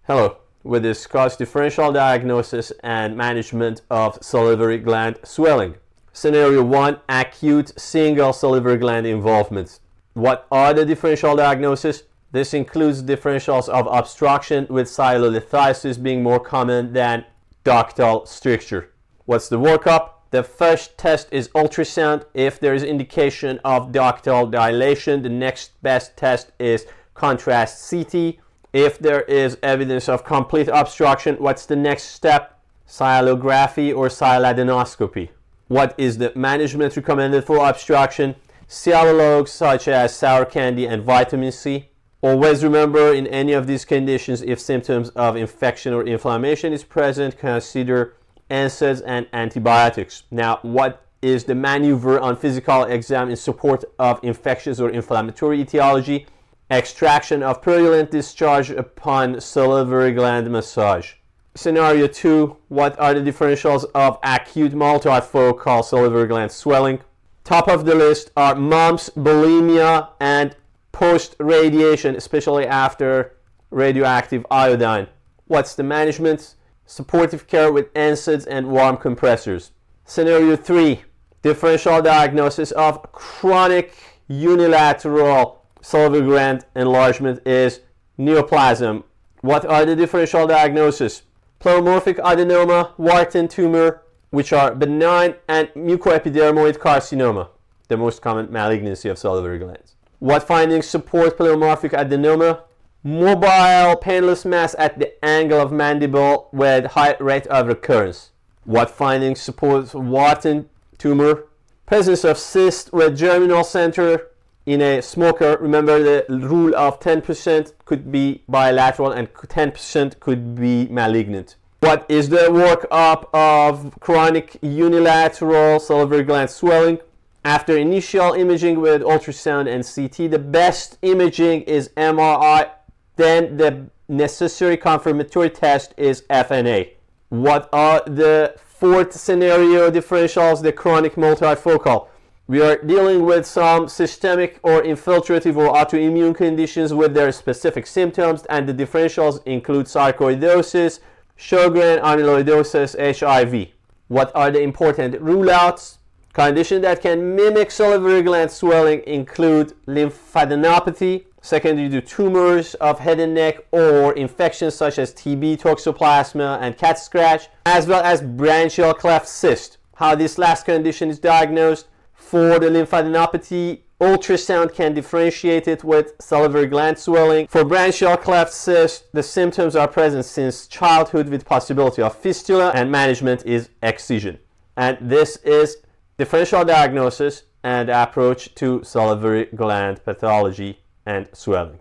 Hello, we discuss differential diagnosis and management of salivary gland swelling. Scenario 1, acute single salivary gland involvement. What are the differential diagnoses? This includes differentials of obstruction, with silolithiasis being more common than ductal stricture. What's the workup? The first test is ultrasound. If there is indication of ductal dilation, the next best test is contrast CT. If there is evidence of complete obstruction, what's the next step? Silography or siladenoscopy. What is the management recommended for obstruction? Sialogs such as sour candy and vitamin C. Always remember, in any of these conditions, if symptoms of infection or inflammation is present, consider NSAIDs and antibiotics. Now, what is the maneuver on physical exam in support of infectious or inflammatory etiology? Extraction of purulent discharge upon salivary gland massage. Scenario 2, what are the differentials of acute multifocal salivary gland swelling? Top of the list are mumps, bulimia, and post-radiation, especially after radioactive iodine. What's the management? Supportive care with NSAIDs and warm compressors. Scenario 3, differential diagnosis of chronic unilateral salivary gland enlargement is neoplasm. What are the differential diagnoses? Pleomorphic adenoma, Wharton tumor, which are benign, and mucoepidermoid carcinoma, the most common malignancy of salivary glands. What findings support pleomorphic adenoma? Mobile, painless mass at the angle of mandible with high rate of recurrence. What findings support Wharton tumor? Presence of cyst with germinal center in a smoker. Remember the rule of 10% could be bilateral and 10% could be malignant. What is the workup of chronic unilateral salivary gland swelling? After initial imaging with ultrasound and CT, the best imaging is MRI. Then the necessary confirmatory test is FNA. What are the fourth scenario differentials, the chronic multifocal? We are dealing with some systemic or infiltrative or autoimmune conditions with their specific symptoms, and the differentials include sarcoidosis, Sjogren, amyloidosis, HIV. What are the important rule-outs? Conditions that can mimic salivary gland swelling include lymphadenopathy, secondary to tumors of head and neck, or infections such as TB, toxoplasma, and cat scratch, as well as branchial cleft cyst. How this last condition is diagnosed? For the lymphadenopathy, ultrasound can differentiate it with salivary gland swelling. For branchial cleft cyst, the symptoms are present since childhood with possibility of fistula, and management is excision. And this is differential diagnosis and approach to salivary gland pathology and swelling.